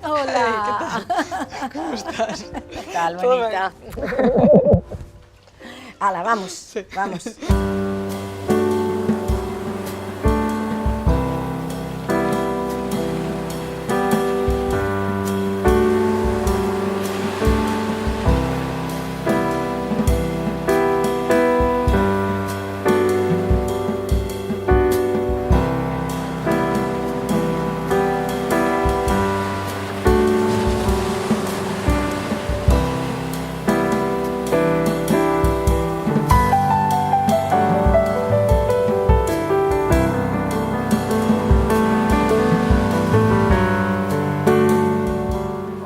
Hola. ¿Cómo estás? ¿Qué tal, Todo bonita? Hala, vamos, Sí. vamos.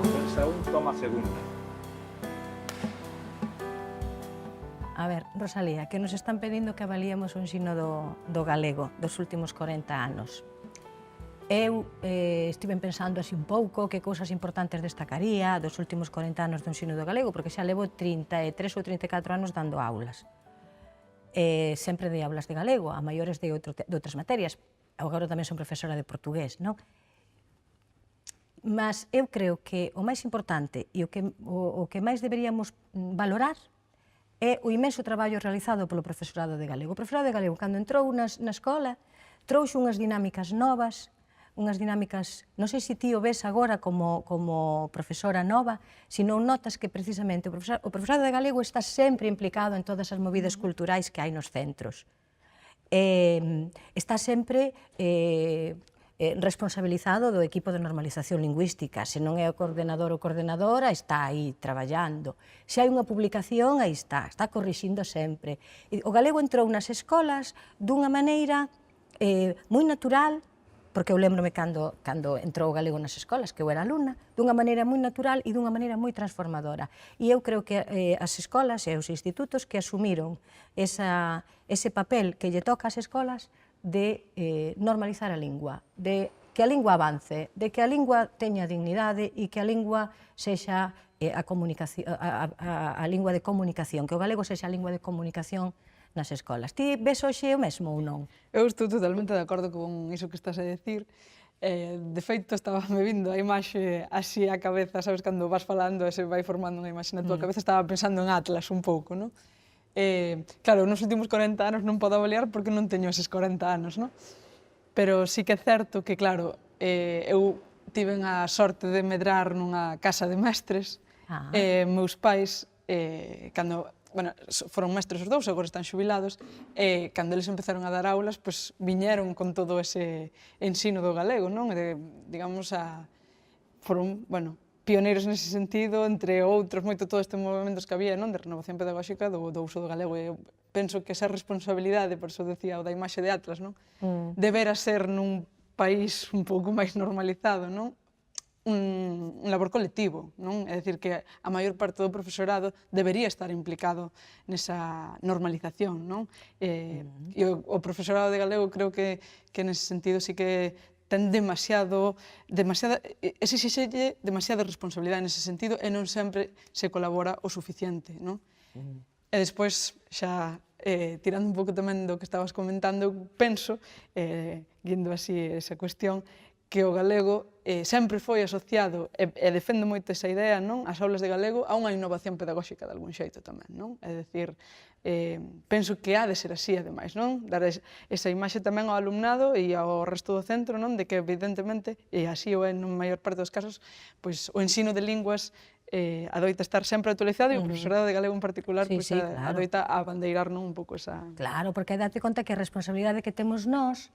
Conversa un, toma segunda. A ver, Rosalía, que nos están pedindo que avaliemos o ensino do galego dos últimos 40 anos. Eu estive pensando así un pouco que cousas importantes destacaría dos últimos 40 anos do ensino do galego, porque xa levo 33 ou 34 anos dando aulas. Sempre dei aulas de galego, a maiores de outras materias. Agora tamén son profesora de portugués, non? Mas eu creo que o máis importante e o que máis deberíamos valorar é o imenso traballo realizado polo profesorado de galego. O profesorado de galego, cando entrou na escola, trouxe unhas dinámicas novas, unhas dinámicas, non sei se ti o ves agora como profesora nova, se non notas que precisamente o profesorado de galego está sempre implicado en todas as movidas culturais que hai nos centros. Está sempre responsabilizado do equipo de normalización lingüística. Se non é o coordenador ou coordenadora, está aí traballando. Se hai unha publicación, aí está corrixindo sempre. O galego entrou nas escolas dunha maneira moi natural, porque eu lembrome cando entrou o galego nas escolas, que eu era alumna, dunha maneira moi natural e dunha maneira moi transformadora. E eu creo que as escolas e os institutos que asumiron ese papel que lle toca ás escolas de normalizar a lingua, de que a lingua avance, de que a lingua teña dignidade e que a lingua sexa a lingua de comunicación, que o galego sexa a lingua de comunicación nas escolas. Ti ves hoxe o mesmo ou non? Eu estou totalmente de acordo con iso que estás a decir. De feito, estaba me vindo a imaxe así á cabeza, sabes, cando vas falando e se vai formando unha imaxe na tua cabeza, estaba pensando en Atlas un pouco, non? Claro, nos últimos 40 anos non podo avaliar porque non teño eses 40 anos, non? Pero sí que é certo que, claro, eu tiven a sorte de medrar nunha casa de mestres. Meus pais, cando foron mestres os dous, agora están xubilados, e cando eles empezaron a dar aulas, pois viñeron con todo ese ensino do galego, non? Digamos, foron, pioneiros nese sentido, entre outros, moito todo este movimentos que había, non? De renovación pedagóxica do uso do galego. E eu penso que esa responsabilidade, por iso decía o da imaxe de Atlas, non? Debera ser nun país un pouco máis normalizado, non? Un labor colectivo, non? É dicir, que a maior parte do profesorado debería estar implicado nesa normalización, non? E o profesorado de galego creo que nese sentido sí que ten exixelle demasiada responsabilidade nese sentido e non sempre se colabora o suficiente, non? E despois, xa tirando un pouco tamén do que estabas comentando, eu penso, guindo así esa cuestión, que o galego sempre foi asociado, e defendo moito esa idea, non? As aulas de galego a unha innovación pedagóxica de algún xeito tamén, non? É dicir, penso que ha de ser así, ademais, non? Dar esa imaxe tamén ao alumnado e ao resto do centro, non? De que, evidentemente, e así o é na maior parte dos casos, pois o ensino de linguas adoita estar sempre actualizado e o profesorado de galego en particular adoita abandeirar un pouco esa... Claro, porque date conta que a responsabilidade que temos nós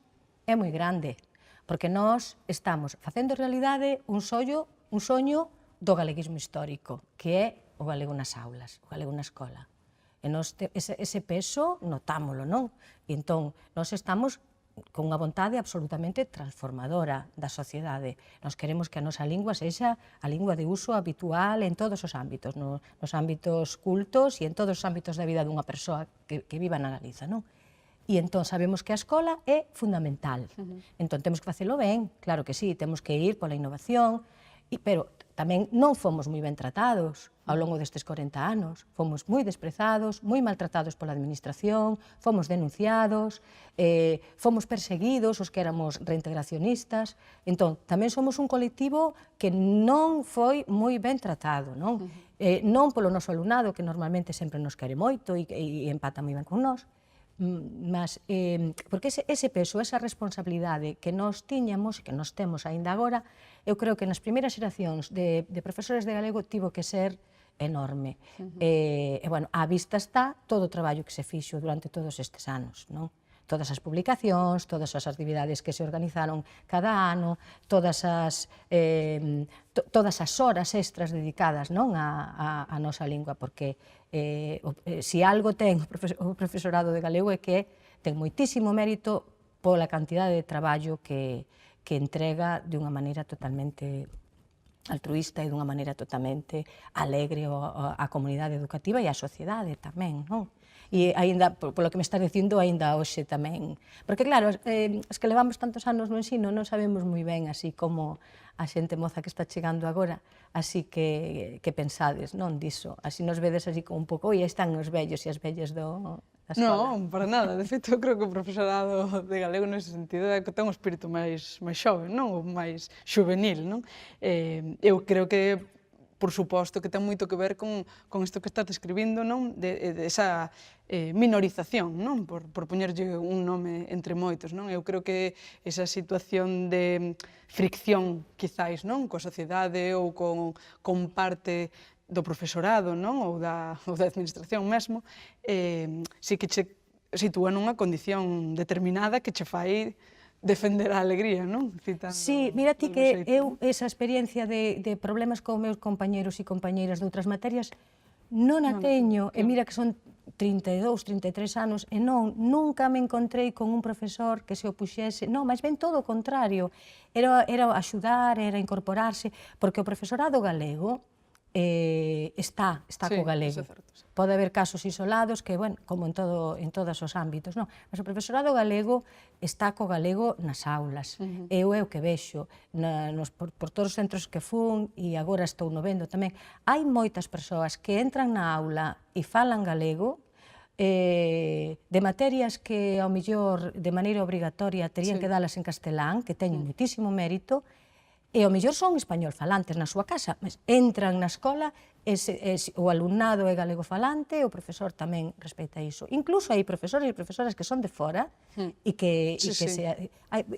é moi grande, porque nós estamos facendo realidade un soño do galeguismo histórico, que é o galego nas aulas, o galego na escola. E nós ese peso notámolo, non? E entón, nós estamos con unha vontade absolutamente transformadora da sociedade. Nós queremos que a nosa lingua sexa a lingua de uso habitual en todos os ámbitos, nos ámbitos cultos e en todos os ámbitos da vida dunha persoa que viva na Galiza, non? E entón sabemos que a escola é fundamental. Entón temos que facelo ben, claro que sí, temos que ir pola innovación, pero tamén non fomos moi ben tratados. ao longo destes 40 anos. Fomos moi desprezados, moi maltratados pola administración, fomos denunciados, fomos perseguidos os que éramos reintegracionistas. Entón, tamén somos un colectivo que non foi moi ben tratado, non? Non polo noso alumnado, que normalmente sempre nos quere moito e empata moi ben con nós, mas porque ese peso, esa responsabilidade que nós tiñamos, que nós temos aínda agora, eu creo que nas primeiras xeracións de profesores de galego tivo que ser enorme. E, bueno, á vista está todo o traballo que se fixo durante todos estes anos, non? Todas as publicacións, todas as actividades que se organizaron cada ano, todas as horas extras dedicadas, non, á nosa lingua, porque se algo ten o profesorado de galego é que ten moitísimo mérito pola cantidade de traballo que entrega de unha maneira totalmente altruísta e dunha maneira totalmente alegre á comunidade educativa e á sociedade tamén, non? E aínda, polo que me estás dicindo, aínda hoxe tamén. Porque claro, os que levamos tantos anos no ensino non sabemos moi ben así como a xente moza que está chegando agora, así que pensades, non, diso. Así nos vedes así como un pouco, oi, están os vellos e as vellas da escola. Non, para nada. De feito, eu creo que o profesorado de galego nese sentido é que ten un espírito máis xove, non? Ou máis xuvenil, non? Eu creo que, por suposto, que ten moito que ver con isto que estás describindo, non? De esa minorización, non? Por poñerlle un nome entre moitos, non? Eu creo que esa situación de fricción, quizáis, non? Coa sociedade ou con parte do profesorado, non? Ou da administración mesmo, si que che sitúa nunha condición determinada que che fai defender a alegría, non? Sí, mira ti que eu esa experiencia de problemas con meus compañeros e compañeiras de outras materias non a teño, e mira que son 32, 33 anos, e nunca me encontrei con un profesor que se opuxese, non, máis ben todo o contrario, era axudar, era incorporarse, porque o profesorado galego está co galego. Pode haber casos isolados que, bueno, como en todos os ámbitos, non? Mas o profesorado galego está co galego nas aulas. Eu é o que vexo por todos os centros que fun, e agora estou no vendo tamén. Hai moitas persoas que entran na aula e falan galego, de materias que, ao mellor, de maneira obrigatoria, terían que dalas en castelán, que teñen moitísimo mérito, e ao mellor son español falantes na súa casa, mas entran na escola, o alumnado é galego falante, o profesor tamén respeita iso. Incluso hai profesores e profesoras que son de fora e que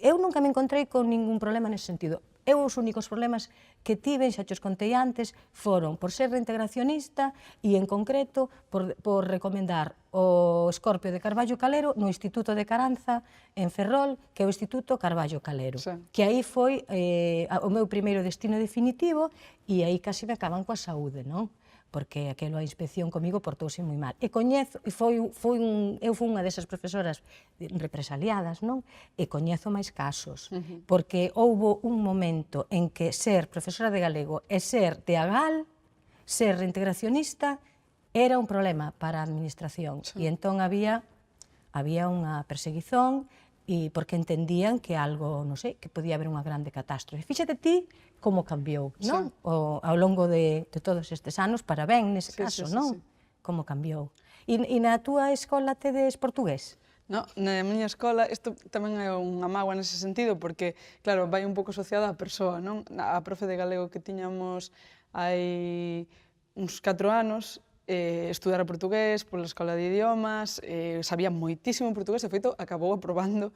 eu nunca me encontrei con ningún problema nese sentido. Eu os únicos problemas que tiven, xa os contei antes, foron por ser reintegracionista e, en concreto, por recomendar o Escorpio de Carballo Calero no Instituto de Caranza, en Ferrol, que é o Instituto Carballo Calero, que aí foi o meu primeiro destino definitivo, e aí casi me acaban coa saúde, non? Porque aquelo a inspección comigo portouse moi mal. E coñezo, eu fui unha desas profesoras represaliadas, non? E coñezo máis casos, porque houbo un momento en que ser profesora de galego e ser de AGAL, ser reintegracionista, era un problema para a administración. E entón había unha perseguizón, e porque entendían que algo, non sei, que podía haber unha grande catástrofe. Fíxate ti como cambiou, non? Ao longo de todos estes anos, para ben nese caso, non? Como cambiou. E na túa escola tedes portugués? No, na miña escola, isto tamén é unha mágoa nese sentido, porque, claro, vai un pouco asociada á persoa, non? A profe de galego que tiñamos hai uns 4 anos, estudara portugués pola Escola de Idiomas, sabía moitísimo portugués, de feito, acabou aprobando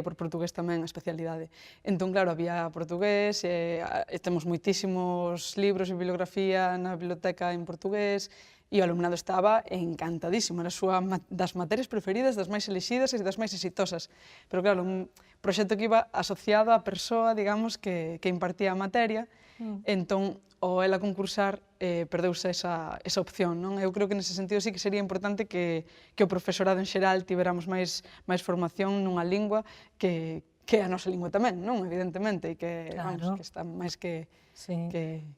por portugués tamén a especialidade. Entón, claro, había portugués, temos moitísimos libros e bibliografía na biblioteca en portugués, e o alumnado estaba encantadísimo, era das materias preferidas, das máis elixidas e das máis exitosas. Pero, claro, un proxecto que iba asociado á persoa, digamos, que impartía a materia, entón, ao ela concursar, perdeuse esa opción, non? Eu creo que nese sentido sí que sería importante que o profesorado en xeral tiveramos máis formación nunha lingua que a nosa lingua tamén, non? Evidentemente, e que está máis que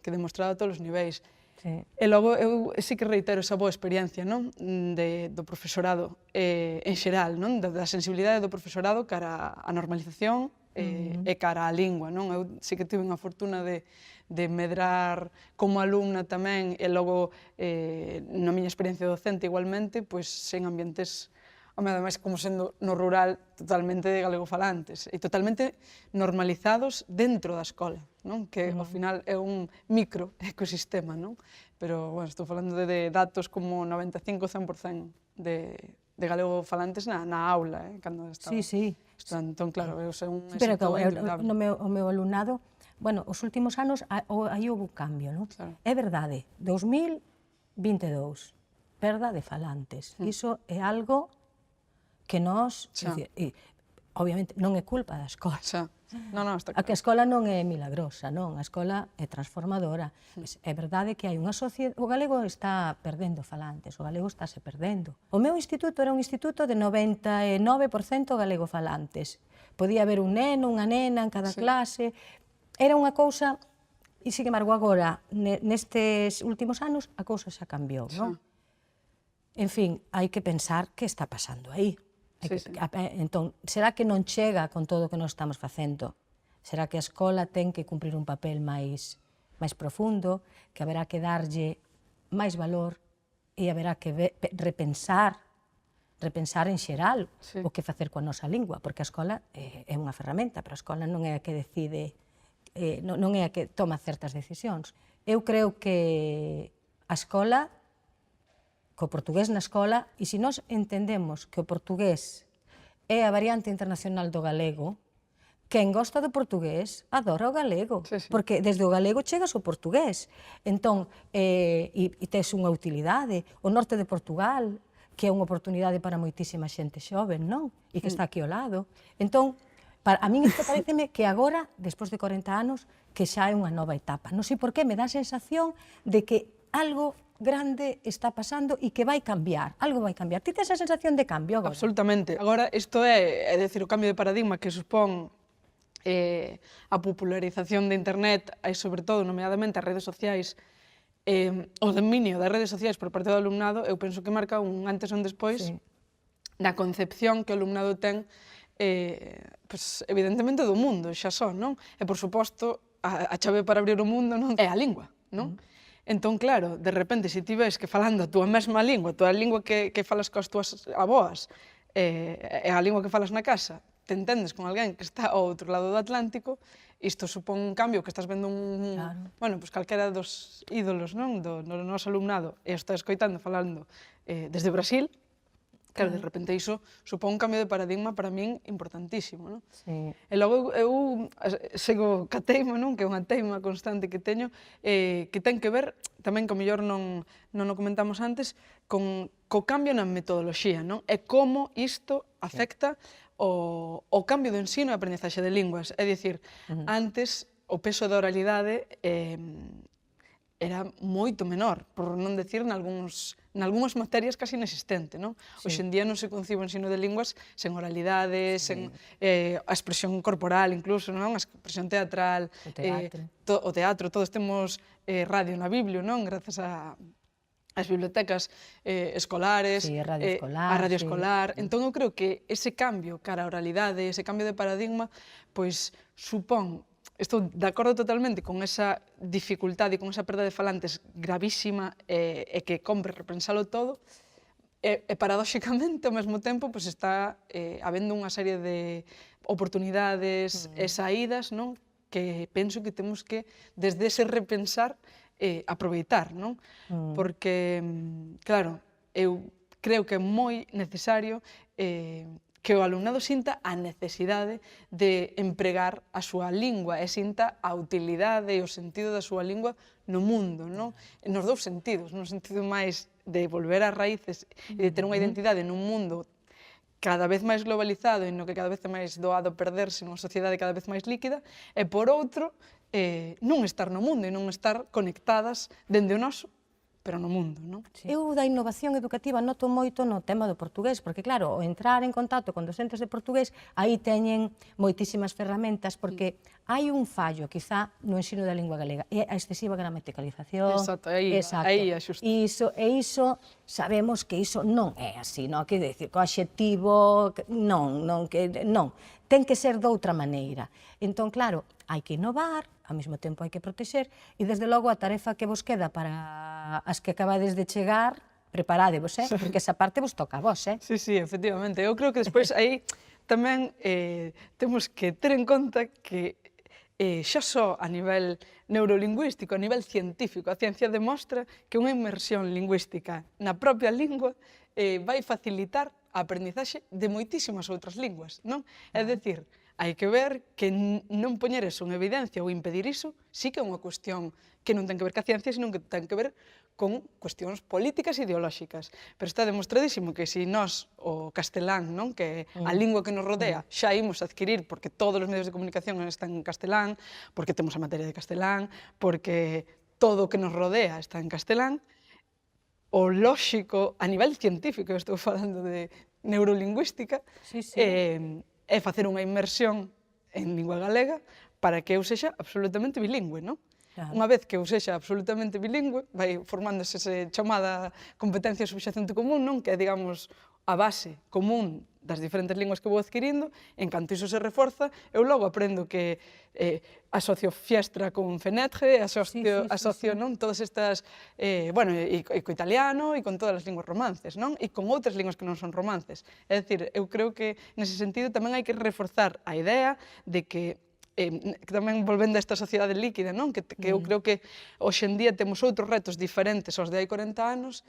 demostrado a todos os niveis. E logo, eu sí que reitero esa boa experiencia, non? Do profesorado en xeral, non? Da sensibilidade do profesorado cara á normalización e cara á lingua, non? Eu sí que tive unha fortuna de medrar como alumna tamén e logo na miña experiencia docente igualmente, pois en ambientes, ademais como sendo no rural totalmente galegofalantes e totalmente normalizados dentro da escola, non? Que ao final é un micro ecosistema, non? Pero, bueno, estou falando de datos como 95-100% de galegofalantes na aula, cando estaba estudando. Entón, claro, é un éxito indudable. O meu alumnado, bueno, os últimos anos aí houve un cambio, non? É verdade, 2022, perda de falantes. Iso é algo que nós, obviamente, non é culpa da escola. A que a escola non é milagrosa, non? A escola é transformadora. É verdade que hai unha sociedade... O galego está perdendo falantes, o galego estáse perdendo. O meu instituto era un instituto de 99% galego falantes. Podía haber un neno, unha nena en cada clase. Era unha cousa... E, sin embargo, agora, nestes últimos anos, a cousa xa cambiou, non? En fin, hai que pensar que está pasando aí. Entón, será que non chega con todo o que nós estamos facendo? Será que a escola ten que cumprir un papel máis profundo, que haberá que darlle máis valor e haberá que repensar en xeral o que facer coa nosa lingua, porque a escola é unha ferramenta, pero a escola non é a que decide, non é a que toma certas decisións. Eu creo que a escola, co portugués na escola, e se nós entendemos que o portugués é a variante internacional do galego, quen gosta do portugués adora o galego, porque desde o galego chegas ao portugués. Entón, e tes unha utilidade. O norte de Portugal, que é unha oportunidade para moitísima xente xoven, non? E que está aquí ao lado. Entón, a min isto pareceme que agora, despois de 40 anos, que xa é unha nova etapa. Non sei por qué, me dá a sensación de que algo grande está pasando e que vai cambiar, algo vai cambiar. Ti tes a sensación de cambio agora? Absolutamente. Agora, isto é decir, o cambio de paradigma que supón a popularización de internet e, sobre todo, nomeadamente as redes sociais, o dominio das redes sociais por parte do alumnado, eu penso que marca un antes e un despois da concepción que o alumnado ten, evidentemente, do mundo, xa só, non? E, por suposto, a chave para abrir o mundo é a lingua, non? Entón, claro, de repente, se ti ves que falando a túa mesma lingua, a túa lingua que falas coas túas aboas, e a lingua que falas na casa, te entendes con alguén que está ao outro lado do Atlántico, isto supón un cambio que estás vendo bueno, pois calquera dos ídolos, non? Do noso alumnado, e está escoitando falando desde Brasil, claro, de repente iso supón un cambio de paradigma para min importantísimo, non? E logo eu sigo ca teima, non? Que é unha teima constante que teño, que ten que ver, tamén que ao mellor non o comentamos antes, co cambio na metodoloxía, non? E como isto afecta o cambio do ensino e aprendizaxe de linguas. É dicir, antes o peso da oralidade era moito menor, por non decir nalgúnas materias casi inexistente, non? Hoxe en día non se concibe o ensino de linguas sen oralidade, sen a expresión corporal incluso, non? A expresión teatral, o teatro, todos temos radio na Biblio, non? Grazas as bibliotecas escolares, a radio escolar. Entón, eu creo que ese cambio cara a oralidade, ese cambio de paradigma, pois supón, estou de acordo totalmente con esa dificultade e con esa perda de falantes gravísima e que compre repensalo todo, e paradóxicamente, ao mesmo tempo, pois está habendo unha serie de oportunidades e saídas, non? Que penso que temos que, desde ese repensar, aproveitar, non? Porque, claro, eu creo que é moi necesario que o alumnado sinta a necesidade de empregar a súa lingua e sinta a utilidade e o sentido da súa lingua no mundo, non? Nos dous sentidos, no sentido máis de volver ás raíces e de ter unha identidade nun mundo cada vez máis globalizado e no que cada vez é máis doado perderse nunha sociedade cada vez máis líquida, e por outro, non estar no mundo e non estar conectadas dende o noso, pero no mundo, non? Eu da innovación educativa noto moito no tema do portugués, porque claro, o entrar en contacto con docentes de portugués, aí teñen moitísimas ferramentas, porque hai un fallo, quizá, no ensino da lingua galega, é a excesiva gramaticalización. Exacto, aí é xusto. E iso, sabemos que iso non é así, non? Que decir, co adxetivo, non. ten que ser de outra maneira. Entón, claro, hai que innovar, ao mesmo tempo hai que protexer, e desde logo a tarefa que vos queda para as que acabades de chegar, preparadevos, porque esa parte vos toca a vos, Sí, sí, efectivamente. Eu creo que despois aí tamén temos que ter en conta que xa só a nivel neurolingüístico, a nivel científico, a ciencia demostra que unha inmersión lingüística na propia lingua vai facilitar a aprendizaxe de moitísimas outras linguas, non? É dicir, hai que ver que non poñer eso en evidencia ou impedir iso sí que é unha cuestión que non ten que ver ca ciencia, senón que ten que ver con cuestións políticas e ideolóxicas. Pero está demostradísimo que se nós, o castelán, non, que a lingua que nos rodea, xa imos adquirir, porque todos os medios de comunicación están en castelán, porque temos a materia de castelán, porque todo o que nos rodea está en castelán, o lóxico, a nivel científico, estou falando de neurolingüística, é facer unha inmersión en lingua galega para que eu sexa absolutamente bilingüe, non? Unha vez que eu sexa absolutamente bilingüe, vai formándose esa chamada competencia subxacente común, non? Que é, digamos, a base común das diferentes linguas que vou adquirindo. En canto iso se reforza, eu logo aprendo que asocio fiestra con fenetre, asocio non, todas estas, bueno, e co italiano e con todas as linguas romances, non? E con outras linguas que non son romances. É dicir, eu creo que nese sentido tamén hai que reforzar a idea de que tamén volvendo a esta sociedade líquida, non? Que eu creo que hoxe en día temos outros retos diferentes aos de hai 40 anos,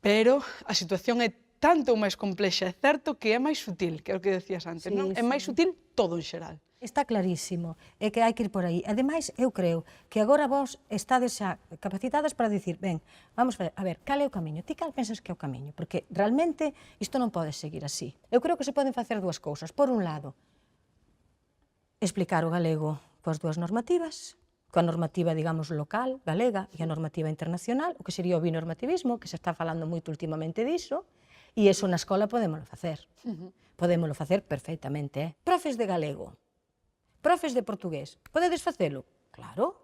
pero a situación é tanto máis complexa. É certo que é máis sutil, que é o que decías antes, non? É máis sutil todo en xeral. Está clarísimo, é que hai que ir por aí. Ademais, eu creo que agora vos estades xa capacitadas para dicir, ben, vamos a ver, cal é o camiño? Ti cal pensas que é o camiño? Porque realmente isto non pode seguir así. Eu creo que se poden facer dúas cousas. Por un lado, explicar o galego coas dúas normativas, coa normativa, digamos, local, galega, e a normativa internacional, o que sería o binormativismo, que se está falando moito últimamente diso, e iso na escola podémolo facer. Podémolo facer perfectamente. Profes de galego, profes de portugués, podedes facelo? Claro.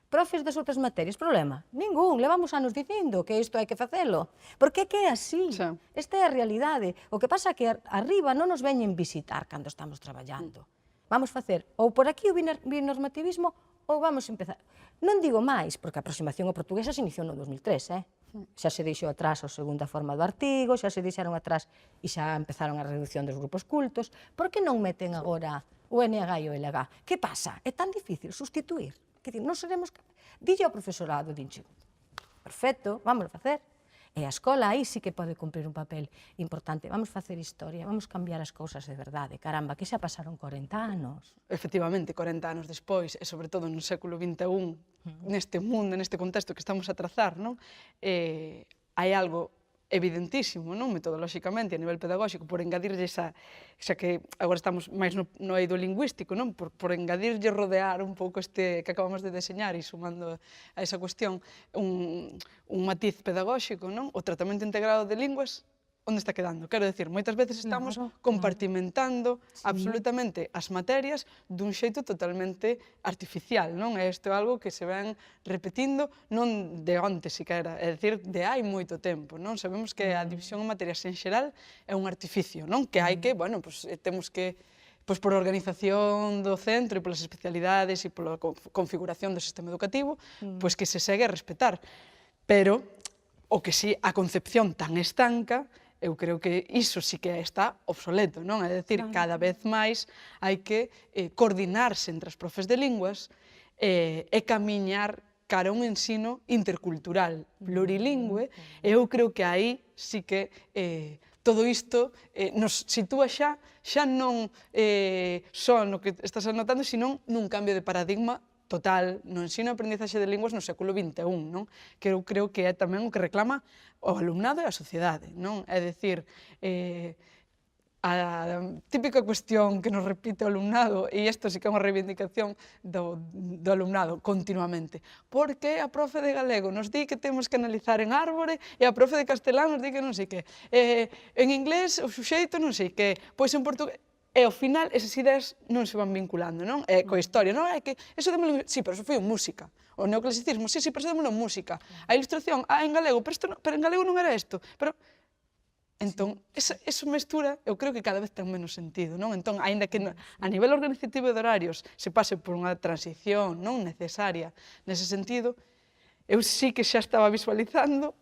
Profes das outras materias, problema? Ningún, levamos anos dicindo que isto hai que facelo. Porque é que é así. Esta é a realidade. O que pasa é que arriba non nos veñen visitar cando estamos traballando. Vamos facer ou por aquí o binormativismo ou vamos empezar. Non digo máis, porque a aproximación ao portugués xa se iniciou no 2003, xa se deixou atrás a segunda forma do artigo, xa se deixaron atrás e xa empezaron a reducción dos grupos cultos. Por que non meten agora o NH e o LH? Que pasa? É tan difícil sustituir. Que non seremos... Dille ao profesorado, dinche, perfecto, vamos a facer. E a escola aí sí que pode cumprir un papel importante. Vamos facer historia, vamos cambiar as cousas de verdade. Caramba, que xa pasaron 40 anos. Efectivamente, 40 anos despois, e sobre todo no século XXI, neste mundo, neste contexto que estamos a trazar, non? Hai algo evidentísimo, non? Metodolóxicamente, a nivel pedagóxico, por engadirlle xa que agora estamos máis no eido lingüístico, non? Por engadirlle rodear un pouco este que acabamos de deseñar e sumando a esa cuestión un matiz pedagóxico, non? O tratamento integrado de linguas, onde está quedando? Quero decir, moitas veces estamos compartimentando absolutamente as materias dun xeito totalmente artificial, non? E isto é algo que se ven repetindo non de onte siquera, é dicir, de hai moito tempo, non? Sabemos que a división en materias en xeral é un artificio, non? Que hai que, bueno, pues temos que por organización do centro e polas especialidades e pola configuración do sistema educativo, pois que se segue a respetar. Pero o que si a concepción tan estanca, eu creo que iso sí que está obsoleto, non? É dicir, cada vez máis hai que coordinarse entre as profes de linguas e camiñar cara a un ensino intercultural, plurilingüe, e eu creo que aí sí que todo isto nos sitúa xa non só no que estás anotando, sino nun cambio de paradigma total no ensino e aprendizaxe de linguas no século XXI, non? Que eu creo que é tamén o que reclama o alumnado e a sociedade, non? É dicir, a típica cuestión que nos repite o alumnado, e isto sí que é unha reivindicación do alumnado continuamente. Por que a profe de galego nos di que temos que analizar en árbore e a profe de castelán nos di que non sei que? En inglés o suxeito non sei que, pois en portugués... E ao final esas ideas non se van vinculando, non? E coa historia, non? É que eso démolo... Sí, pero eso foi en música. O neoclasicismo, sí, pero eso démolo en música. A ilustración, en galego, pero en galego non era isto. Pero Entón, esa mestura, eu creo que cada vez ten menos sentido, non? Entón, aínda que a nivel organizativo de horarios se pase por unha transición non necesaria nese sentido, eu sí que xa estaba visualizando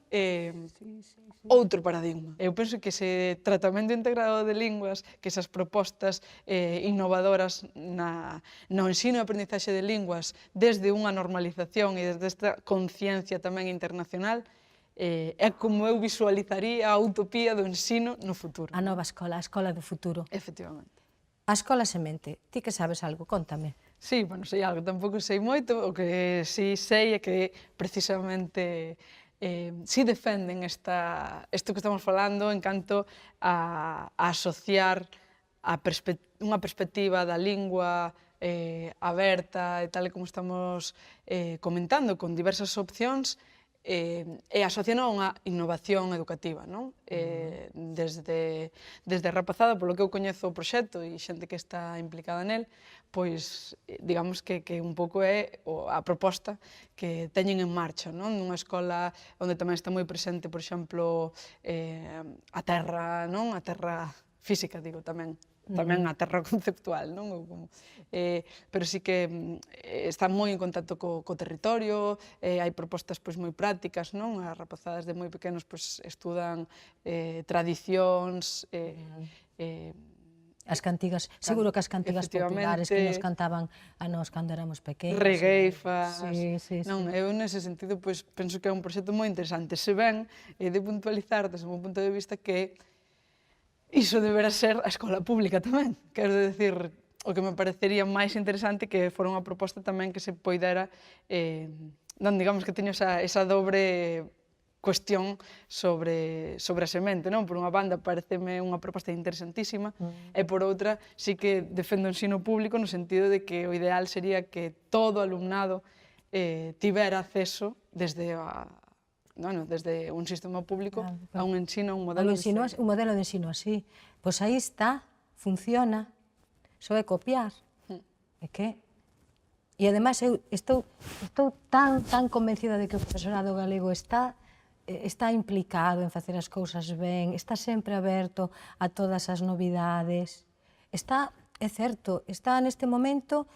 outro paradigma. Eu penso que ese tratamento integrado de linguas, que esas propostas innovadoras no ensino e aprendizaxe de linguas desde unha normalización e desde esta conciencia tamén internacional, é como eu visualizaría a utopía do ensino no futuro. A nova escola, a escola do futuro. Efectivamente. A escola semente. Ti que sabes algo? Contame. Sí, bueno, sei algo, tampouco sei moito, o que sí sei é que precisamente si defenden isto que estamos falando en canto a asociar unha perspectiva da lingua aberta e tal como estamos comentando, con diversas opcións, e asociando a unha innovación educativa, non? Desde a rapazada, polo que eu coñezo o proxecto e xente que está implicada nel, pois, digamos que un pouco é a proposta que teñen en marcha, non? Nunha escola onde tamén está moi presente, por exemplo, a terra, non? A terra física, digo, tamén a terra conceptual, non? Pero sí que está moi en contacto co territorio, hai propostas pois moi prácticas, non? As rapazadas de moi pequenos pois estudan tradicións, As cantigas, seguro que as cantigas populares que nos cantaban a nós cando éramos pequenos. Regueifas. Sí. Non, eu nese sentido pois penso que é un proxecto moi interesante. Se ben, de puntualizar desde o meu punto de vista que iso deberá ser a escola pública tamén. Quero dicir, o que me parecería máis interesante que fora unha proposta tamén que se poidera, non digamos que teño esa dobre cuestión sobre a semente, non? Por unha banda, pareceme unha proposta interesantísima, e por outra, sí que defendo o ensino público no sentido de que o ideal sería que todo alumnado tivera acceso desde un sistema público a un ensino, un modelo de ensino. Un modelo de ensino así. Pois aí está, funciona, só é copiar. É que... E ademais eu estou tan convencida de que o profesorado galego está implicado en facer as cousas ben, está sempre aberto a todas as novidades. Está, é certo, está neste momento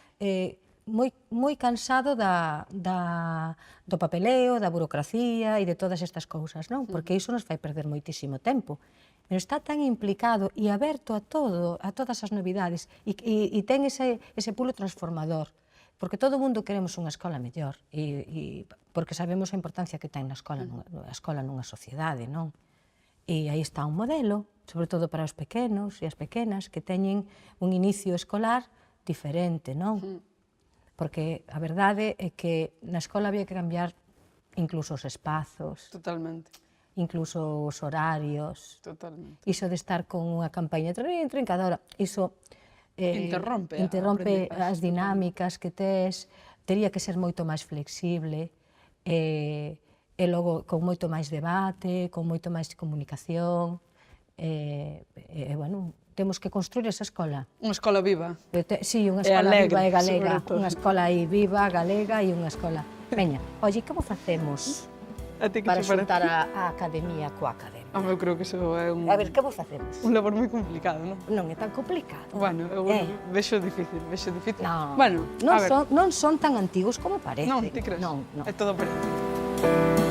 moi cansado do papeleo, da burocracia e de todas estas cousas, non? Porque iso nos fai perder moitísimo tempo. Pero está tan implicado e aberto a todas as novidades e ten ese pulo transformador. Porque todo o mundo queremos unha escola mellor e porque sabemos a importancia que ten a escola nunha sociedade, non? E aí está un modelo, sobre todo para os pequenos e as pequenas, que teñen un inicio escolar diferente, non? Porque a verdade é que na escola había que cambiar incluso os espazos. Totalmente. Incluso os horarios. Totalmente. Iso de estar con unha campaña trincadora, iso interrompe as dinámicas que tes, tería que ser moito máis flexible, e logo con moito máis debate, con moito máis comunicación, bueno, temos que construir esa escola. Unha escola viva. Sí, unha escola viva e galega, unha escola aí viva, galega e unha escola... Veña, oye, como facemos para xuntar a academia coa academia? Eu creo que iso é un... A ver, como facemos? Un labor moi complicado, non? Non é tan complicado. Bueno, eu vexo difícil. Non, bueno, non son tan antigos como parece. Non, ti crees? Non. É todo parecido.